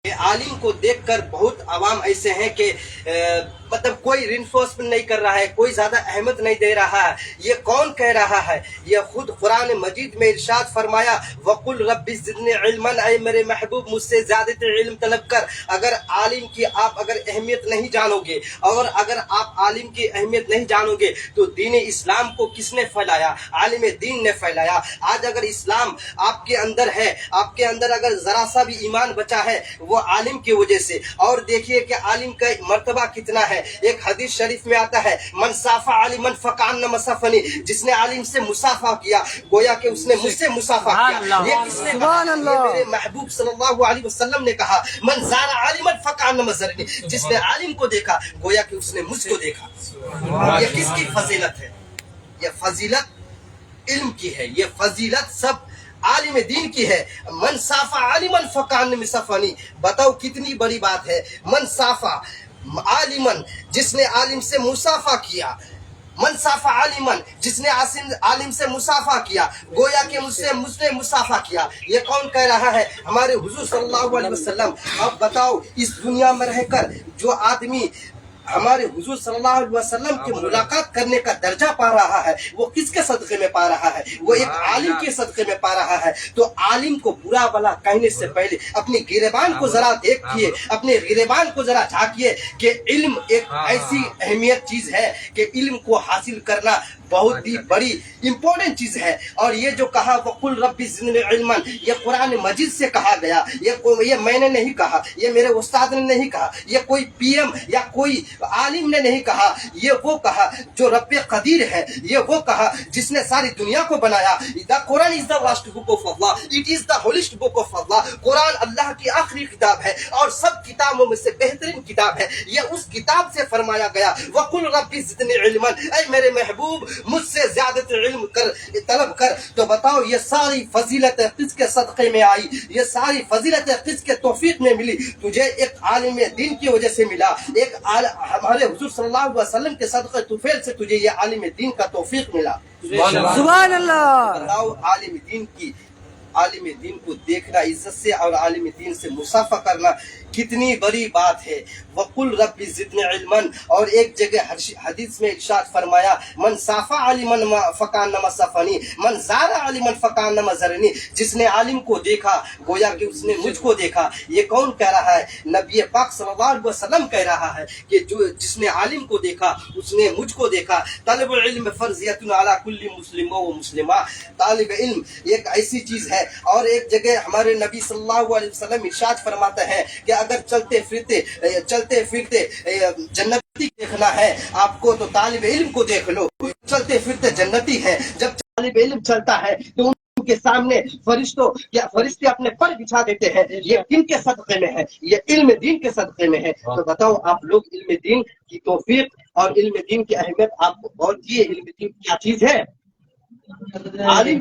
आलिम को देखकर बहुत आवाम ऐसे हैं कि मतलब कोई रिइंफोर्समेंट नहीं कर रहा है, कोई ज्यादा अहमियत नहीं दे रहा है। ये कौन कह रहा है? ये खुद कुरान मजीद में इरशाद फरमाया, वकुल रब्बी ज़िदनी इल्मन, ऐ मेरे महबूब मुझसे ज्यादा इल्म तलब कर। अगर आलिम की आप अगर अहमियत नहीं जानोगे और अगर आप आलिम की अहमियत नहीं जानोगे तो दीन इस्लाम को किसने फैलाया? आलिम दीन ने फैलाया। आज अगर इस्लाम आपके अंदर है, आपके अंदर अगर जरा सा भी ईमान बचा है, वो आलिम की वजह से। और देखिए कि आलिम का मर्तबा कितना है। एक हदीस शरीफ में आता है, मन साफा आलिमन फकान मसफनी, जिसने आलिम से मुसाफा किया गोया कि उसने मुझसे मुसाफा किया। ये किसने कहा? ये मेरे महबूब सल्लल्लाहु अलैहि वसल्लम ने कहा, मन ज़ारा आलिमन फकान मज़रनी, जिसने आलिम को देखा गोया कि उसने मुझको देखा। ये किसकी फजीलत है? ये फजीलत इल्म की है, ये फजीलत सब आलिम दीन की है। मन साफा आलिमन फकान मिसफनी, बताओ कितनी बड़ी बात है। मन साफा आलिमन, जिसने आलिम से मुसाफा किया, मन साफा आलिमन, जिसने आलिम से मुसाफा किया गोया कि मुझसे मुसाफा किया। ये कौन कह रहा है? हमारे हुजूर सल्लल्लाहु अलैहि वसल्लम। अब बताओ, इस दुनिया में रहकर जो आदमी हमारे हुजूर सल्लल्लाहु अलैहि वसल्लम की मुलाकात करने का दर्जा पा रहा है, वो किसके सदक़े में पा रहा है? वो एक आलिम के सदक़े में पा रहा है। तो आलिम को बुरा भला कहने से पहले अपनी गिरेबान को जरा देखिए, अपने गिरेबान को जरा झांकिए कि इल्म एक ऐसी अहमियत चीज है कि इल्म को हासिल करना बहुत ही बड़ी इंपॉर्टेंट चीज है। और ये जो कहा वकुल रब्बी ज़िदनी इल्मन, ये कुरान मजीद से कहा गया। ये मैंने नहीं कहा, ये मेरे उस्ताद ने नहीं कहा, ये कोई पीएम या कोई आलिम ने नहीं कहा। ये वो कहा जो रब्बे कदीर है, ये वो कहा जिसने सारी दुनिया को बनाया। The Quran is the last book of Allah, it is the holiest book of Allah. कुरान अल्लाह की आखिरी किताब है और सब किताबों में से बेहतरीन किताब है। ये उस किताब से फरमाया गया, वकुल रब्बी ज़िदनी इल्मन, ऐ मेरे महबूब मुझसे ज्यादा इल्म कर, तलब कर। तो बताओ, ये सारी फजीलत किसके सदक़े में आई? ये सारी फजीलत किसके तौफीक में मिली? तुझे एक आलिम दीन की वजह से मिला, एक हमारे हुजूर सल्लल्लाहु अलैहि वसल्लम के सदक़े तुफैल से तुझे ये आलिम दीन का तौफीक मिला। सुभान अल्लाह। बताओ, आलिम दीन को देखना, इज्जत से और आलिम दीन से मुसाफा करना कितनी बड़ी बात है। वकुल रब्बी ज़िदनी इल्मन, और एक जगह हदीस में इरशाद फरमाया, मन साफा आलिमन फकान मसफनी, मन ज़ारा आलिमन फकान मज़रनी, जिसने आलिम को देखा गोया कि उसने मुझको देखा। ये कौन कह रहा है? नबी पाक सल्लल्लाहु अलैहि वसल्लम कह रहा है कि जो जिसने आलिम को देखा उसने मुझको देखा। तलबुल इल्म फर्ज़ियतुन अला कुल्ली मुस्लिम व मुस्लिमा, तालिब इल्म एक ऐसी चीज है। और एक जगह हमारे नबी सल्लल्लाहु अलैहि वसल्लम इरशाद फरमाते हैं कि अगर चलते फिरते जन्नती देखना है आपको तो तालिब इल्म को देख लो। चलते फिरते जन्नती है। जब तालिब इल्म चलता है तो उनके सामने फरिश्ते अपने पर बिछा देते हैं। ये किनके सदक़े में है? ये इल्म दीन के सदक़े में है। तो बताओ आप लोग, इल्म दीन की तौफीक और इल्म दीन की अहमियत आपको और ये इल्म दीन क्या चीज है? आलिम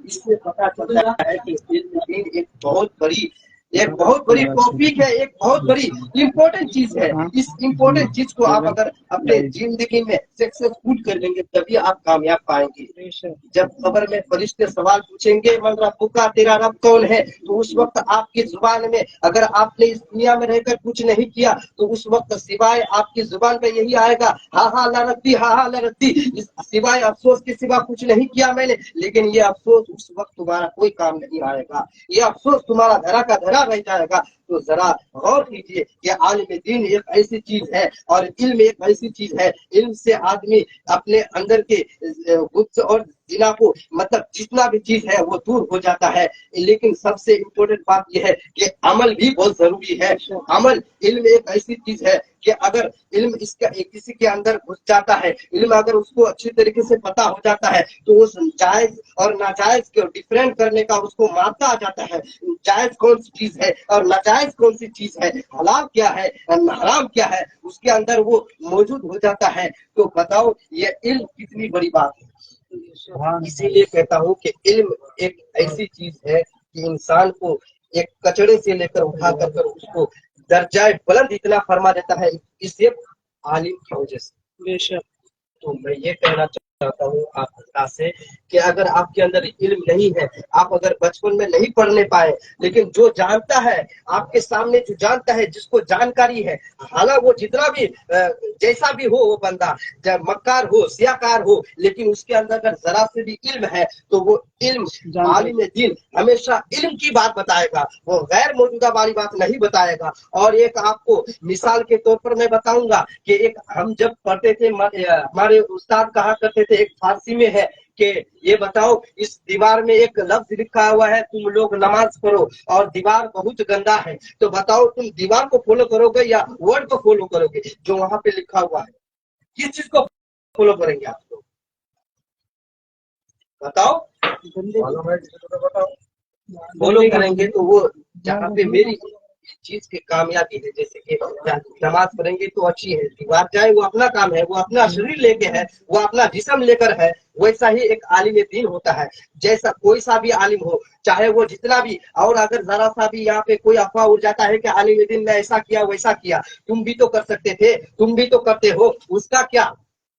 इससे पता चलता है कि इल्म दीन एक बहुत बड़ी टॉपिक है, एक बहुत बड़ी इम्पोर्टेंट चीज है। इस इम्पोर्टेंट चीज को आप अगर अपने जिंदगी में सक्सेसफुल कर लेंगे तभी आप कामयाब पाएंगे। जब कब्र में फरिश्ते सवाल पूछेंगे, मन रब्बुका, तेरा रब कौन है, तो उस वक्त आपकी जुबान में, अगर आपने इस दुनिया में रहकर कुछ नहीं किया तो उस वक्त सिवाय आपकी जुबान पे यही आएगा, हाँ हाँ ला रब्बी, हाँ हाँ ला रब्बी, सिवाय अफसोस के सिवा कुछ नहीं किया मैंने। लेकिन ये अफसोस उस वक्त तुम्हारा कोई काम नहीं आएगा, ये अफसोस तुम्हारा धरा का धरा रह जाएगा। तो जरा गौर कीजिए कि आलिम दीन एक ऐसी चीज है और इल्म एक ऐसी चीज है। इल्म से आदमी अपने अंदर के गुप्त और जिना को, मतलब जितना भी चीज है वो दूर हो जाता है। लेकिन सबसे इम्पोर्टेंट बात यह है कि अमल भी बहुत जरूरी है। अमल, इल्म एक ऐसी चीज है कि अगर इल्म इसका किसी के अंदर घुस जाता है, इल्म अगर उसको अच्छी तरीके से पता हो जाता है तो उस जायज और नाजायज को डिफरेंट करने का उसको मापता आ जाता है। जायज कौन सी चीज है और नाजायज कौन सी चीज है, हलाल क्या है हराम क्या है, उसके अंदर वो मौजूद हो जाता है। तो बताओ, ये इल्म कितनी बड़ी बात है। इसीलिए कहता हूँ कि इल्म एक ऐसी चीज है कि इंसान को एक कचड़े से लेकर उठा कर उसको दर्जाए बुलंद इतना फरमा देता है, इस आलिम की वजह से। बेशक। तो मैं ये कहना چاہتا ہوں آپ حضرات سے کہ اگر آپ کے اندر علم نہیں ہے، آپ اگر بچپن میں نہیں پڑھنے پائے، لیکن جو جانتا ہے آپ کے سامنے، جو جانتا ہے، جس کو جانکاری ہے، حالانکہ وہ جتنا بھی جیسا بھی ہو وہ بندہ، مکار ہو، سیاکار ہو، لیکن اس کے اندر اگر ذرا سے بھی علم ہے تو وہ علم، عالم دین ہمیشہ علم کی بات بتائے گا، وہ غیر موجودہ والی بات نہیں بتائے گا۔ اور ایک آپ کو مثال کے طور پر میں بتاؤں گا کہ ایک ہم جب پڑھتے تھے، ہمارے استاد کہا کرتے تھے، ایک فارسی میں ہے کہ یہ بتاؤ اس دیوار میں ایک لفظ لکھا ہوا ہے تم لوگ نماز پڑھو، اور دیوار بہت گندا ہے، تو بتاؤ تم دیوار کو فالو کرو گے یا ورڈ کو فالو کرو گے جو وہاں پہ لکھا ہوا ہے؟ کس چیز کو فالو کریں گے آپ لوگ؟ بتاؤ، فالو کریں گے تو وہ جہاں پہ میری چیز کی کامیابی ہے، جیسے کہ نماز پڑھیں گے تو اچھی ہے، دیوار جائے وہ اپنا کام ہے، وہ اپنا شریر لے کے ہے، وہ اپنا جسم لے کر ہے، ویسا ہی ایک عالم دین ہوتا ہے۔ جیسا کوئی سا بھی عالم ہو، چاہے وہ جتنا بھی، اور اگر ذرا سا بھی یہاں پہ کوئی افواہ اڑ جاتا ہے کہ عالم دین نے ایسا کیا ویسا کیا، تم بھی تو کر سکتے تھے، تم بھی تو کرتے ہو، اس کا کیا،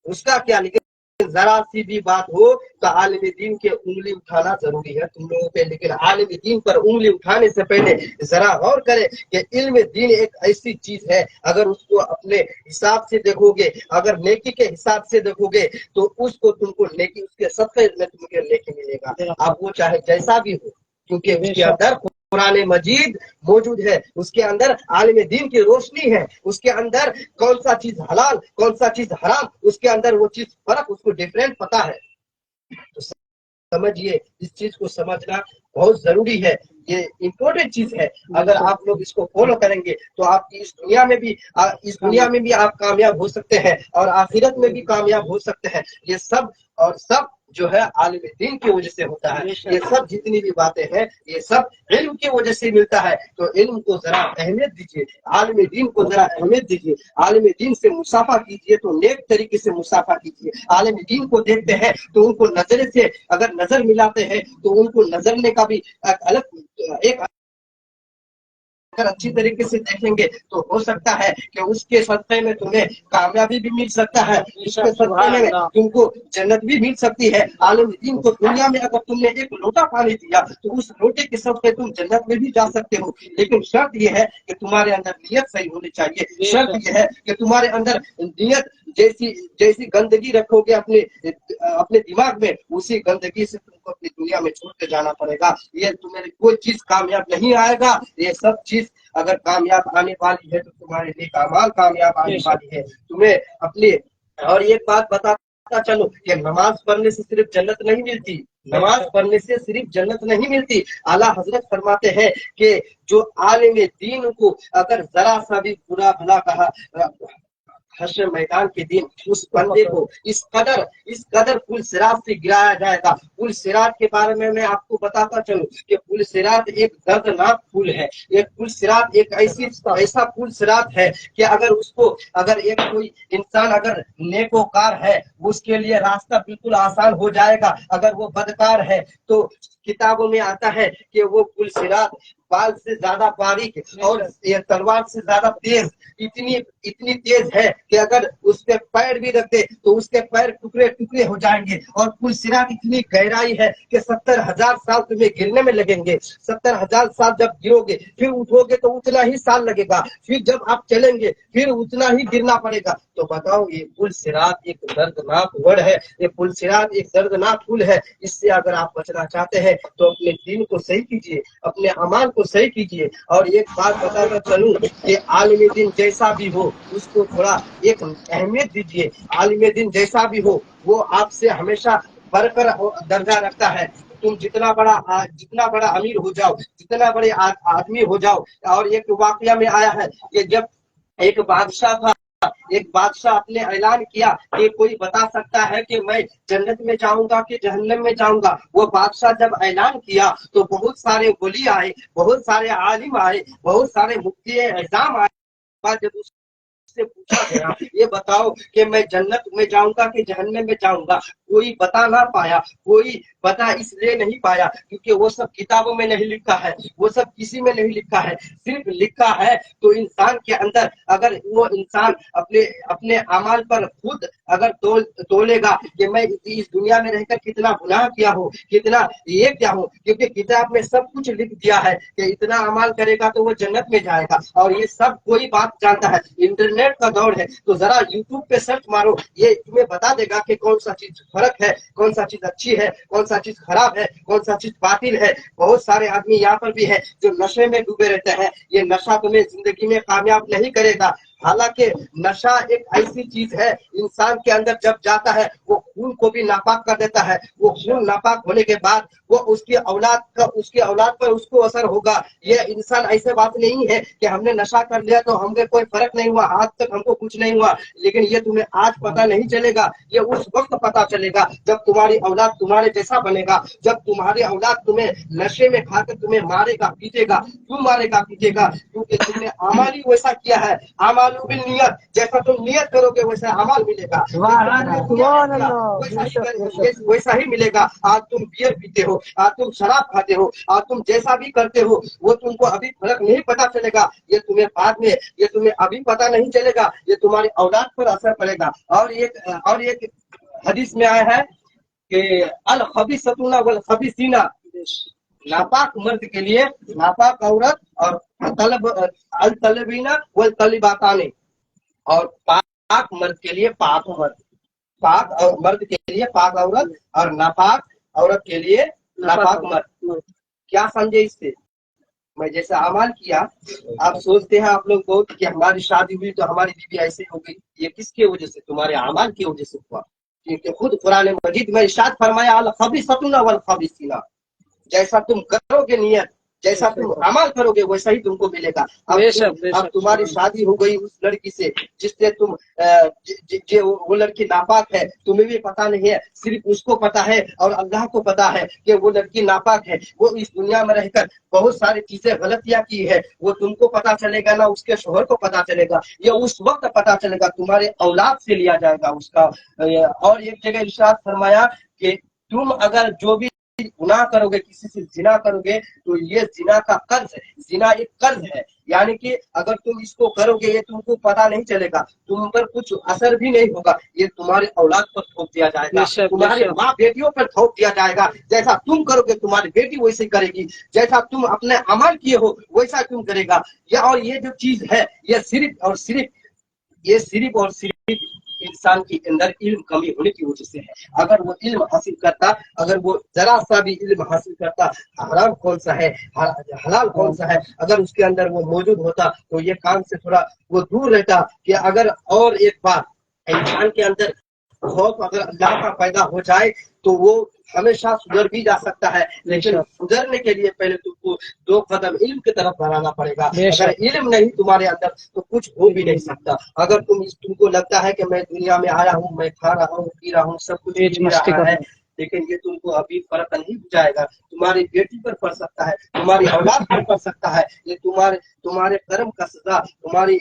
اس کا کیا؟ لیکن ذرا سی بھی بات ہو تو عالم دین کے انگلی اٹھانا ضروری ہے تم لوگوں پہ۔ لیکن عالم دین پر انگلی اٹھانے سے پہلے ذرا غور کرے کہ علم دین ایک ایسی چیز ہے، اگر اس کو اپنے حساب سے دیکھو گے، اگر نیکی کے حساب سے دیکھو گے تو اس کو تم کو نیکی، اس کے صدقے میں تم کو نیکی ملے گا، اب وہ چاہے جیسا بھی ہو، کیونکہ اس کے اندر قرآن مجید موجود ہے، اس کے اندر عالم دین کی روشنی ہے، اس کے اندر کون سا چیز حلال، کون سا چیز حرام، اس کے اندر وہ چیز فرق، اس کو ڈفرینٹ پتا ہے۔ تو سمجھیے، اس چیز کو سمجھنا بہت ضروری ہے، یہ امپورٹنٹ چیز ہے۔ اگر آپ لوگ اس کو فالو کریں گے تو آپ کی اس دنیا میں بھی آپ کامیاب ہو سکتے ہیں، اور آخرت میں بھی کامیاب ہو سکتے ہیں۔ یہ سب اور سب جو ہے عالم دین کی وجہ سے ہوتا ہے۔ یہ سب جتنی بھی باتیں ہیں، یہ سب علم کی وجہ سے ملتا ہے۔ تو علم کو ذرا اہمیت دیجیے، عالم دین کو ذرا اہمیت دیجیے، عالم دین سے مسافہ کیجیے تو نیک طریقے سے مسافہ کیجیے۔ عالم دین کو دیکھتے ہیں تو ان کو نظر سے اگر نظر ملاتے ہیں تو ان کو نظرنے کا بھی ایک اگر اچھی طریقے سے دیکھیں گے تو ہو سکتا ہے کہ اس کے صدقے میں تمہیں کامیابی بھی مل سکتا ہے، اس کے صدقے میں تم کو جنت بھی مل سکتی ہے۔ عالم دین کو دنیا میں اگر تم نے ایک لوٹا پانی دیا تو اس لوٹے کے صدقے تم جنت میں بھی جا سکتے ہو، لیکن شرط یہ ہے کہ تمہارے اندر نیت صحیح ہونی چاہیے۔ شرط یہ ہے کہ تمہارے اندر نیت جیسی گندگی رکھو گے اپنے دماغ میں، اسی گندگی سے تم کو اپنی دنیا میں چھوڑ کے جانا پڑے گا۔ یہ تمہیں کوئی چیز کامیاب نہیں آئے گا۔ یہ سب چیز اگر کامیاب آنے والی ہے تو تمہارے نیک اعمال کامیاب آنے والی ہے۔ تمہیں اپنی اور ایک بات بتاتا چلو کہ نماز پڑھنے سے صرف جنت نہیں ملتی، نماز پڑھنے سے صرف جنت نہیں ملتی۔ اعلیٰ حضرت فرماتے ہیں کہ جو عالم دین کو اگر ذرا سا بھی برا بھلا کہا حشر میدان کے دن، اس بندے کو اس قدر پل صراط سے گرایا جائے گا۔ پل صراط کے بارے میں آپ کو بتاتا چلوں کہ پل صراط ایک دردناک پل ہے۔ ایک پل صراط ایک ایسا پل صراط ہے کہ اگر ایک کوئی انسان اگر نیکوکار ہے اس کے لیے راستہ بالکل آسان ہو جائے گا، اگر وہ بدکار ہے تو کتابوں میں آتا ہے کہ وہ پل صراط بال سے زیادہ باریک اور تلوار سے زیادہ تیز، اتنی تیز ہے کہ اگر اس پہ پیر بھی رکھتے تو اس کے پیر ٹکڑے ٹکڑے ہو جائیں گے۔ اور پل صراط اتنی گہرائی ہے کہ 70,000 سال تمہیں گرنے میں لگیں گے۔ 70,000 سال جب گرو گے پھر اٹھو گے تو اتنا ہی سال لگے گا، پھر جب آپ چلیں گے پھر اتنا ہی گرنا پڑے گا۔ تو بتاؤ، یہ پل صراط ایک دردناک ورڈ ہے، یہ پل صراط ایک دردناک پل ہے۔ اس سے اگر آپ بچنا چاہتے ہیں تو اپنے دین کو صحیح کیجیے، اپنے اعمال کو صحیح کیجیے۔ اور ایک بات بتاتا چلوں کہ عالم دین جیسا بھی ہو اس کو تھوڑا ایک اہمیت دیجیے۔ عالم دین جیسا بھی ہو وہ آپ سے ہمیشہ بڑھ کر درجہ رکھتا ہے۔ تم جتنا بڑا امیر ہو جاؤ، جتنا بڑے آدمی ہو جاؤ۔ اور ایک واقعہ میں آیا ہے کہ جب ایک بادشاہ تھا، ایک بادشاہ اپنے اعلان کیا کہ کوئی بتا سکتا ہے کہ میں جنت میں جاؤں گا کہ جہنم میں جاؤں گا؟ وہ بادشاہ جب اعلان کیا تو بہت سارے ولی آئے، بہت سارے عالم آئے، بہت سارے مفتی اعظام آئے۔ جب اس उससे पूछा गया ये बताओ कि मैं जन्नत में जाऊंगा कि जहन्नम में जाऊंगा, कोई बता ना पाया, कोई बता इसलिए नहीं पाया क्योंकि वो सब किताबों में नहीं लिखा है, वो सब किसी में नहीं लिखा है, सिर्फ लिखा है तो इंसान के अंदर, अगर वो इंसान अपने अपने अमाल पर खुद अगर तोलेगा कि मैं इस दुनिया में रहकर कितना गुनाह किया हूँ, कितना ये क्या हूँ, क्योंकि किताब में सब कुछ लिख दिया है कि इतना अमाल करेगा तो वो जन्नत में जाएगा, और ये सब कोई बात जानता है। इंटरनेट का दौर है तो जरा यूट्यूब पे सर्च मारो, ये तुम्हें बता देगा कि कौन सा चीज फर्क है, कौन सा चीज अच्छी है, कौन सा चीज खराब है, कौन सा चीज बातिल है। बहुत सारे आदमी यहाँ पर भी है जो नशे में डूबे रहते हैं, ये नशा तुम्हें जिंदगी में कामयाब नहीं करेगा। हालांकि नशा एक ऐसी चीज है इंसान के अंदर जब जाता है वो खून को भी नापाक कर देता है, वो खून नापाक होने के बाद वो उसकी औलाद पर उसको असर होगा। ये इंसान ऐसे बात नहीं है कि हमने नशा कर लिया तो हमें कोई फर्क नहीं हुआ, आज तक हमको कुछ नहीं हुआ, लेकिन ये तुम्हें आज पता नहीं चलेगा, ये उस वक्त पता चलेगा जब तुम्हारी औलाद तुम्हारे जैसा बनेगा, जब तुम्हारी औलाद तुम्हें नशे में खाकर तुम्हें मारेगा पीटेगा। क्यों मारेगा पीटेगा? क्योंकि तुमने अमाल ही वैसा किया है। अमाल बिल नियत, जैसा तुम नियत करोगे वैसा अमाल मिलेगा, वैसा ही मिलेगा। आज तुम बियर पीते हो, आज तुम शराब खाते हो, आज तुम जैसा भी करते हो वो तुमको अभी फर्क नहीं पता चलेगा, ये तुम्हें बाद में, ये तुम्हें अभी पता नहीं चलेगा, ये तुम्हारी औलाद पर असर पड़ेगा। और एक हदीस में आया है कि अल खबीसतुना वल खबीसीना, नापाक मर्द के लिए नापाक औरत, और अल तलबीना वल तलिबाताने, और पाक मर्द के लिए पाक मर्द, पाक और मर्द के लिए पाक औरत, और नापाक औरत के लिए नापाक मर्द। क्या समझे इससे? मैं जैसा अमाल किया, आप सोचते हैं आप लोग बहुत कि हमारी शादी हुई तो हमारी बीवी ऐसे हो गई, ये किसके वजह से? तुम्हारे अमाल की वजह से हुआ। क्योंकि खुद कुरान मजीद में इरशाद फरमाया अल खबीसतुना वल खबीसीना, जैसा तुम करोगे नियत, जैसा तुम अमल करोगे वैसा ही तुमको मिलेगा। अब तुम्हारी शादी हो गई उस लड़की से जिससे तुम वो लड़की नापाक है, तुम्हें भी पता नहीं है, सिर्फ उसको पता है और अल्लाह को पता है कि वो लड़की नापाक है। वो इस दुनिया में रहकर बहुत सारी चीजें गलतियां की है, वो तुमको पता चलेगा ना उसके शोहर को पता चलेगा, ये उस वक्त पता चलेगा तुम्हारे औलाद से लिया जाएगा उसका। और एक जगह इरशाद फरमाया कि तुम अगर जो भी गुनाह करोगे, किसी से जिना करोगे, तो ये जिना का कर्ज है, जिना एक कर्ज है, यानी कि अगर तुम इसको करोगे ये तुमको पता नहीं चलेगा, तुम पर कुछ असर भी नहीं होगा, ये तुम्हारे औलाद पर थोप दिया जाएगा, तुम्हारे माँ बेटियों पर थोप दिया जाएगा। जैसा तुम करोगे तुम्हारी बेटी वैसे करेगी, जैसा तुम अपने अमल किए हो वैसा तुम करेगा। और ये जो चीज है ये सिर्फ और सिर्फ इंसान के अंदर इल्म कमी होने की वजह से है। अगर वो इल्म हासिल करता, अगर वो जरा सा भी इल्म हासिल करता, हराम कौन सा है हलाल कौन सा है, अगर उसके अंदर वो मौजूद होता तो ये काम से थोड़ा वो दूर रहता। कि अगर और एक बात, इंसान के अंदर खौफ अगर अल्लाह का पैदा हो जाए तो वो हमेशा सुधर भी जा सकता है, लेकिन सुधरने के लिए पहले तुमको 2 कदम इल्म की तरफ बढ़ाना पड़ेगा। अगर इल्म नहीं तुम्हारे अंदर तो कुछ हो भी नहीं सकता। अगर तुमको लगता है कि मैं दुनिया में आया हूँ, मैं खा रहा हूँ पी रहा हूँ सब कुछ मिल रहा है, लेकिन ये तुमको अभी फर्क नहीं हो जाएगा, तुम्हारी बेटी पर पड़ सकता है, तुम्हारी औलाद पर पड़ सकता है, ये तुम्हारे कर्म का सजा, तुम्हारी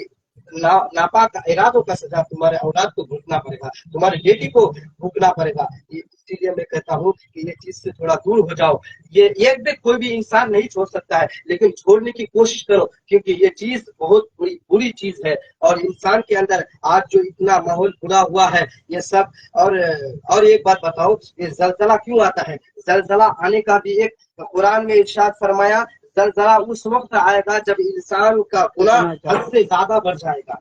नापाक इरादों का सजा तुम्हारे औलाद को भुगतना पड़ेगा, तुम्हारी बेटी को भुगतना पड़ेगा। इसीलिए मैं कहता हूँ कि ये चीज से थोड़ा दूर हो जाओ। ये एक भी कोई भी इंसान नहीं छोड़ सकता है, लेकिन छोड़ने की कोशिश करो, क्योंकि ये चीज बहुत बुरी चीज है। और इंसान के अंदर आज जो इतना माहौल बुरा हुआ है ये सब। और एक बात बताओ, ये जलजला क्यों आता है? जलजला आने का भी एक कुरान में इरशाद फरमाया, जलजला उस वक्त आएगा जब इंसान का गुनाह हद से ज्यादा बढ़ जाएगा।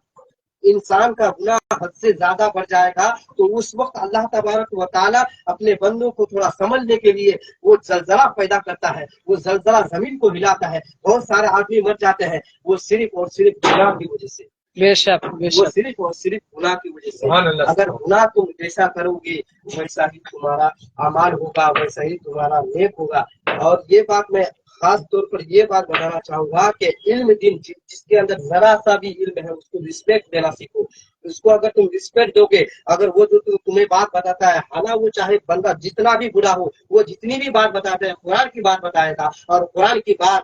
इंसान का गुनाह हद से ज्यादा बढ़ जाएगा तो उस वक्त अल्लाह तबारक व तआला अपने बंदों को थोड़ा समझने के लिए वो जलजला पैदा करता है, वो जलजला जमीन को हिलाता है, बहुत सारे आदमी मर जाते हैं, वो सिर्फ और सिर्फ गुनाह की वजह से। बेशक वो सिर्फ और सिर्फ गुनाह की वजह से। अगर गुनाह तुम जैसा करोगे वैसा ही तुम्हारा अमाल होगा, वैसा ही तुम्हारा नेक होगा। और ये बात मैं खास तौर पर ये बात बताना चाहूंगा कि इल्म दिन जिसके अंदर जरा सा भी इल्म है उसको रिस्पेक्ट देना सीखो। उसको अगर तुम रिस्पेक्ट दोगे, अगर वो जो तुम्हें बात बताता है, हालांकि वो चाहे बंदा जितना भी बुरा हो, वो जितनी भी बात बताता है कुरान की बात बताएगा, और कुरान की बात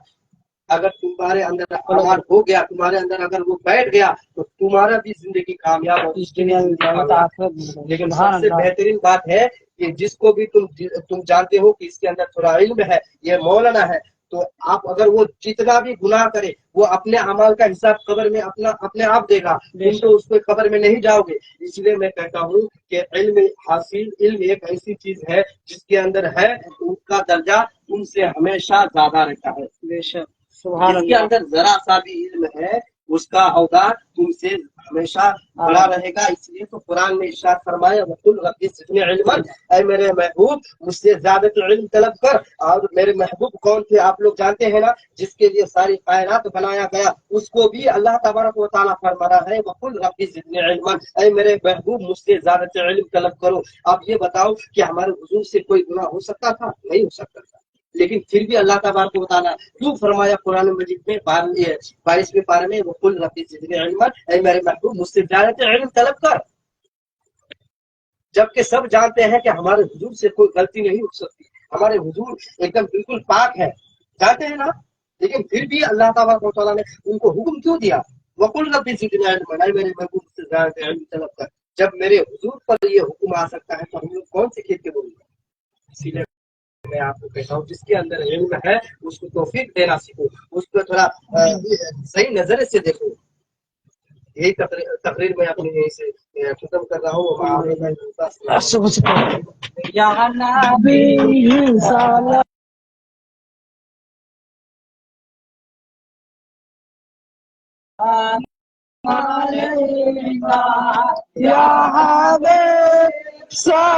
अगर तुम्हारे अंदर अमल हो गया, तुम्हारे अंदर अगर वो बैठ गया तो तुम्हारा भी जिंदगी कामयाब हो, इस दुनिया में लेकिन सबसे बेहतरीन बात है कि जिसको भी तुम जानते हो कि इसके अंदर थोड़ा इल्म है, ये मौलाना है, तो आप अगर वो जितना भी गुनाह करे वो अपने अमाल का हिसाब कब्र में अपने आप देगा, तुम तो उसको कब्र में नहीं जाओगे। इसलिए मैं कहता हूँ कि इल्म एक ऐसी चीज है जिसके अंदर है उसका दर्जा तुमसे हमेशा ज्यादा रहता है। बेशक जिसके अंदर जरा सा भी इल्म है उसका औदा तुमसे हमेशा बड़ा रहेगा। इसलिए तो कुरान में इरशाद फरमाया वकुल रब्बी ज़िदनी इल्मन, ऐ मेरे महबूब मुझसे ज्यादा इल्म तलब कर। और मेरे महबूब कौन थे आप लोग जानते हैं ना, जिसके लिए सारी कायनात बनाया गया, उसको भी अल्लाह तबारक व तआला फरमा रहा है वकुल रब्बी ज़िदनी इल्मन, ऐ मेरे महबूब मुझसे ज्यादा इल्म तलब करो। अब ये बताओ कि हमारे हुजूर से कोई गुनाह हो सकता था? नहीं हो सकता था, लेकिन फिर भी अल्लाह तबारक व तआला क्यों फरमाया कुरान मजीद में 22वें पारे में वकुल रब्बी ज़िदनी इल्मन, ऐ मेरे महबूब मुझसे ज्यादा इल्म तलब कर। जबकि सब जानते हैं कि हमारे हुजूर से कोई गलती नहीं हो सकती, हमारे हुजूर एकदम बिल्कुल पाक है, जानते हैं ना, लेकिन फिर भी अल्लाह तबारक व तआला ने उनको हुक्म क्यों दिया वकुल रब्बी ज़िदनी इल्मन, ऐ मेरे महबूब मुझसे ज्यादा इल्म तलब कर। जब मेरे हुजूर पर ये हुक्म आ सकता है तो हम लोग कौन से खेत के बोलेंगे। इसीलिए मैं आपको कहता हूँ जिसके अंदर इल्म है उसको तौफीक देना सीखो, उसको थोड़ा सही नजर से देखो। यही तकरीर में अपनी यही से खत्म कर रहा हूँ। या हबीब सलाम अलैका या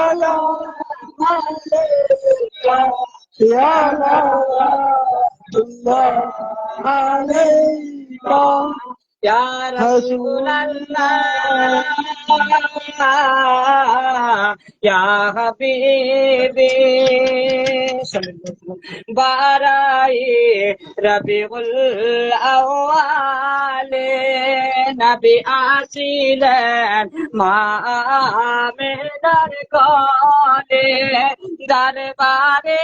रसूलल्लाह अलैका या रसूलल्लाह या हबीबी बाराए रबीउल अव्वल नबी आसिलन मामिनर कोले दरबारे